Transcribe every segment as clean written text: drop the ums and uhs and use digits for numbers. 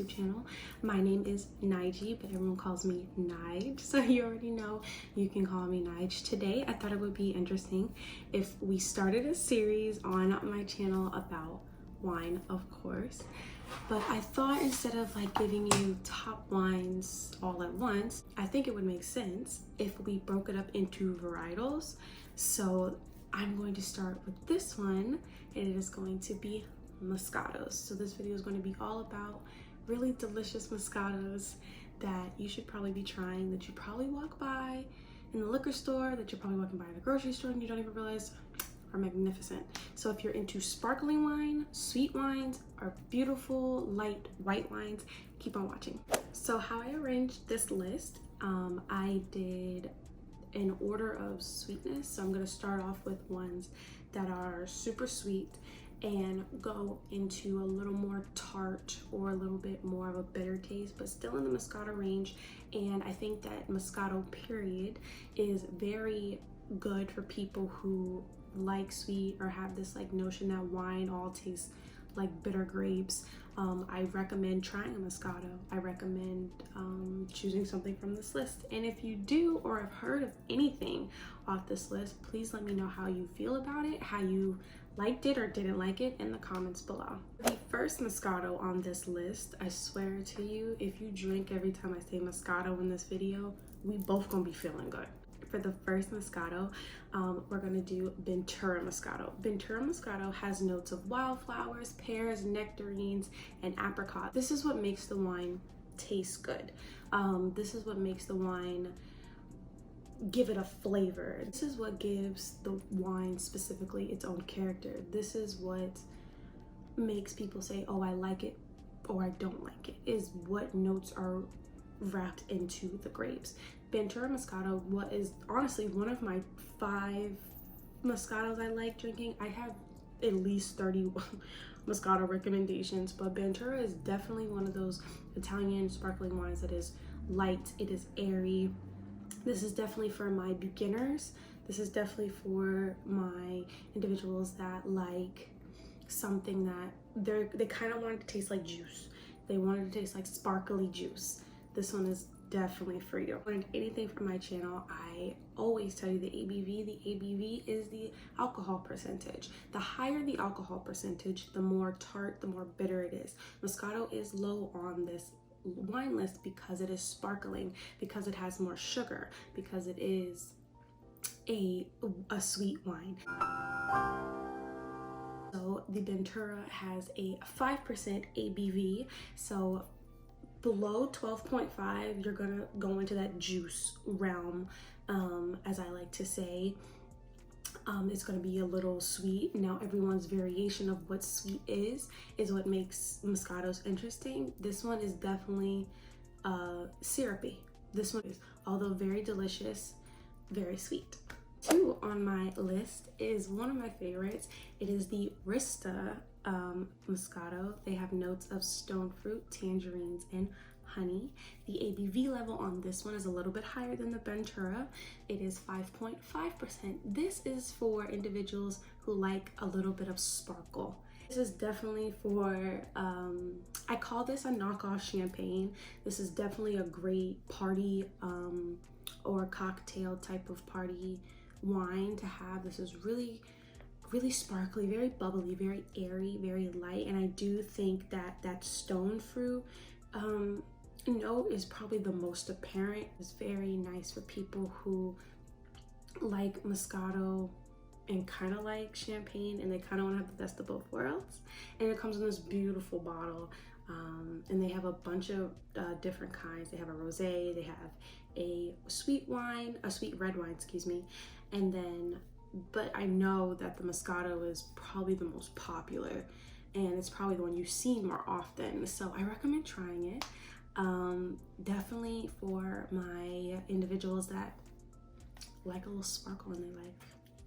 YouTube channel. My name is Nyjee, but everyone calls me Nyjee, so you already know you can call me Nyjee. Today, I thought it would be interesting if we started a series on my channel about wine, of course, but I thought instead of like giving you top wines all at once, I think it would make sense if we broke it up into varietals. So I'm going to start with this one, and it is going to be Moscatos. So this video is going to be all about really delicious Moscatos that you should probably be trying, that you probably walk by in the liquor store, that you're probably walking by in the grocery store and you don't even realize are magnificent. So if you're into sparkling wine, sweet wines, or beautiful light white wines, keep on watching. So how I arranged this list, I did an order of sweetness. So I'm going to start off with ones that are super sweet and go into a little more tart or a little bit more of a bitter taste, but still in the Moscato range. And I think that Moscato period is very good for people who like sweet or have this like notion that wine all tastes like bitter grapes. I recommend trying a Moscato. I recommend choosing something from this list. And if you do or have heard of anything off this list, please let me know how you feel about it, how you liked it or didn't like it in the comments below. The first Moscato on this list, I swear to you, if you drink every time I say Moscato in this video, we both gonna be feeling good. For the first Moscato, we're gonna do Ventura Moscato. Ventura Moscato has notes of wildflowers, pears, nectarines, and apricot. This is what makes the wine taste good. This is what makes the wine give it a flavor. This is what gives the wine specifically its own character. This is what makes people say, oh, I like it or I don't like it, is what notes are wrapped into the grapes. Ventura Moscato, what is honestly one of my 5 Moscatos I like drinking. I have at least 30 Moscato recommendations, but Ventura is definitely one of those Italian sparkling wines that is light, it is airy. This is definitely for my beginners. This is definitely for my individuals that like something that they kind of want it to taste like juice. They want it to taste like sparkly juice. This one is definitely for you. Wanted anything from my channel, I always tell you the ABV. The ABV is the alcohol percentage. The higher the alcohol percentage, the more tart, the more bitter it is. Moscato is low on this wine list because it is sparkling, because it has more sugar, because it is a sweet wine. So the Ventura has a 5% ABV, so below 12.5 you're gonna go into that juice realm, as I like to say. It's going to be a little sweet. Now everyone's variation of what sweet is what makes Moscatos interesting. This one is definitely syrupy. This one is, although very delicious, very sweet. 2 on my list is one of my favorites. It is the Risata Moscato. They have notes of stone fruit, tangerines, and honey. The ABV level on this one is a little bit higher than the Ventura. It is 5.5%. This is for individuals who like a little bit of sparkle. This is definitely for, I call this a knockoff champagne. This is definitely a great party or cocktail type of party wine to have. This is really sparkly, very bubbly, very airy, very light. And I do think that that stone fruit note is probably the most apparent. It's very nice for people who like Moscato and kind of like champagne, and they kind of want to have the best of both worlds. And it comes in this beautiful bottle, and they have a bunch of different kinds. They have a rosé, they have a sweet wine, a sweet red wine, excuse me, and then, but I know that the Moscato is probably the most popular, and it's probably the one you see more often, so I recommend trying it. Definitely for my individuals that like a little sparkle in their life.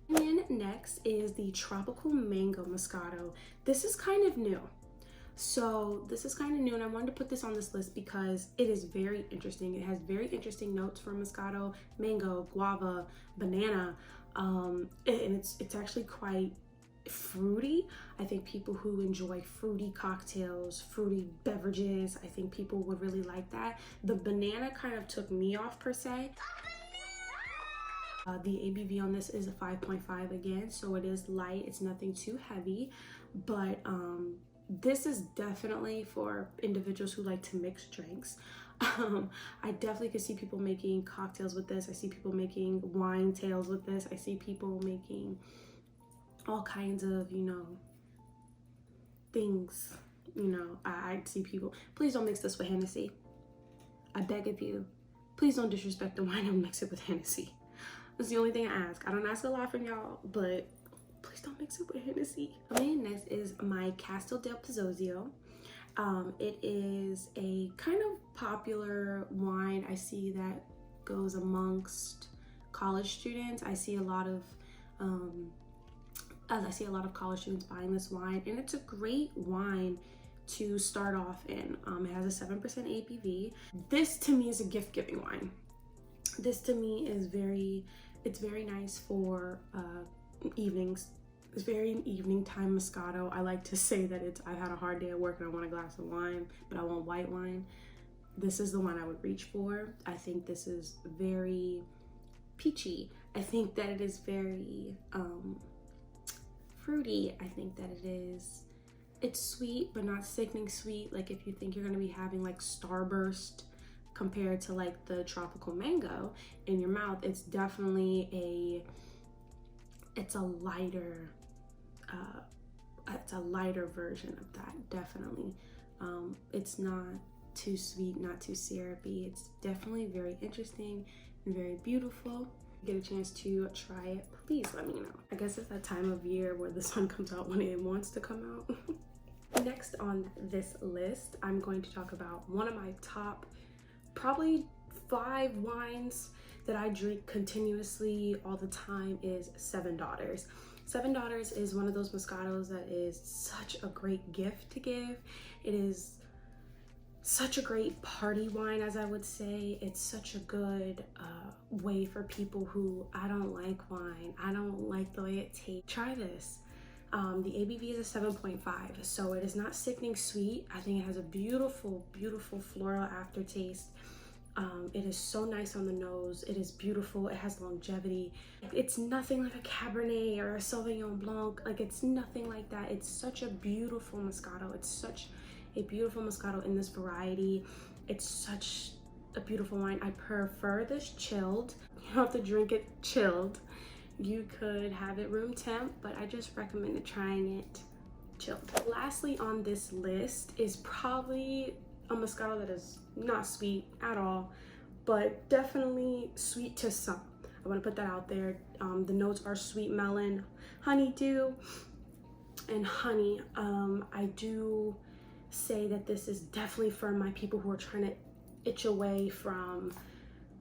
And then next is the Tropical Mango Moscato. This is kind of new. So this is kind of new, and I wanted to put this on this list because it is very interesting. It has very interesting notes for Moscato: mango, guava, banana, and it's actually quite fruity. I think people who enjoy fruity cocktails, fruity beverages, I think people would really like that. The banana kind of took me off per se. The ABV on this is a 5.5 again, so it is light. It's nothing too heavy, but this is definitely for individuals who like to mix drinks. I definitely could see people making cocktails with this. I see people making wine tails with this. I see people making all kinds of, you know, things. You know, I see people. Please don't mix this with Hennessy. I beg of you. Please don't disrespect the wine and mix it with Hennessy. That's the only thing I ask. I don't ask a lot from y'all, but please don't mix it with Hennessy. Okay, next is my Castello del Poggio. It is a kind of popular wine. I see that goes amongst college students. I see a lot of college students buying this wine, and it's a great wine to start off in. It has a 7% ABV. This to me is a gift-giving wine. This to me is it's very nice for evenings. It's very evening time Moscato. I like to say that I've had a hard day at work and I want a glass of wine, but I want white wine. This is the one I would reach for. I think this is very peachy. I think that it is very fruity. I think that it's sweet, but not sickening sweet. Like if you think you're gonna be having like Starburst compared to like the tropical mango in your mouth, it's definitely it's a lighter version of that, definitely. It's not too sweet, not too syrupy. It's definitely very interesting and very beautiful. Get a chance to try it, please let me know. I guess it's that time of year where the sun comes out when it wants to come out. Next on this list, I'm going to talk about one of my top probably 5 wines that I drink continuously all the time is Seven Daughters. Seven Daughters is one of those Moscatos that is such a great gift to give. It is such a great party wine, as I would say. It's such a good way for people who, I don't like wine, I don't like the way it tastes. Try this. The ABV is a 7.5, so it is not sickening sweet. I think it has a beautiful, beautiful floral aftertaste. It is so nice on the nose. It is beautiful. It has longevity. It's nothing like a Cabernet or a Sauvignon Blanc. Like, it's nothing like that. It's such a beautiful Moscato. It's such a beautiful Moscato in this variety. It's such a beautiful wine. I prefer this chilled. You don't have to drink it chilled. You could have it room temp, but I just recommend trying it chilled. Lastly on this list is probably a Moscato that is not sweet at all, but definitely sweet to some. I want to put that out there. The notes are sweet melon, honeydew, and honey. I do say that this is definitely for my people who are trying to itch away from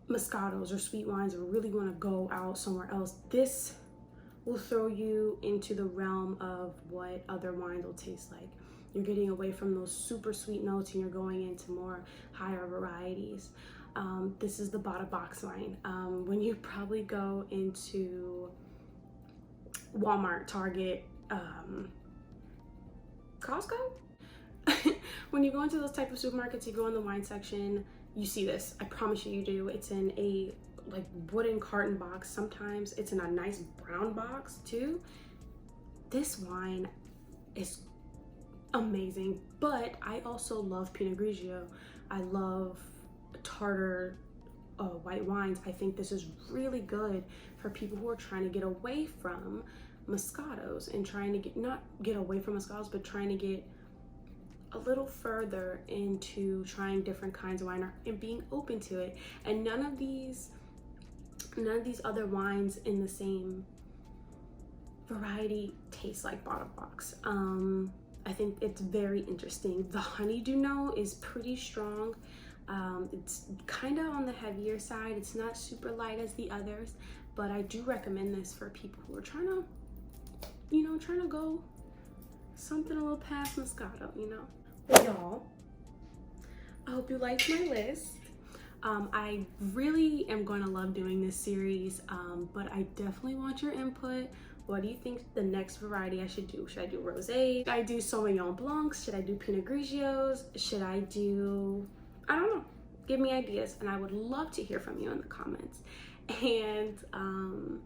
Moscatos or sweet wines or really want to go out somewhere else. This will throw you into the realm of what other wines will taste like. You're getting away from those super sweet notes and you're going into more higher varieties. This is the bottle box wine. When you probably go into Walmart, Target, Costco, when you go into those type of supermarkets, you go in the wine section, you see this. I promise you, you do. It's in a like wooden carton box. Sometimes it's in a nice brown box too. This wine is amazing, but I also love Pinot Grigio. I love tartar white wines. I think this is really good for people who are trying to get away from Moscatos and trying to not get away from Moscatos, but trying to get a little further into trying different kinds of wine and being open to it. And none of these other wines in the same variety taste like bottle box. I think it's very interesting. The honeydew note is pretty strong. It's kind of on the heavier side. It's not super light as the others, but I do recommend this for people who are trying to, you know, trying to go something a little past Moscato, you know. Well, y'all, I hope you liked my list. I really am going to love doing this series, but I definitely want your input. What do you think the next variety I should do? Should I do rosé? Should I do Sauvignon Blancs? Should I do Pinot Grigios? Should I do, I don't know. Give me ideas, and I would love to hear from you in the comments. And I'm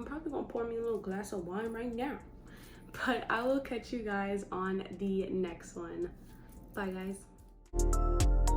probably gonna pour me a little glass of wine right now. But I will catch you guys on the next one. Bye, guys.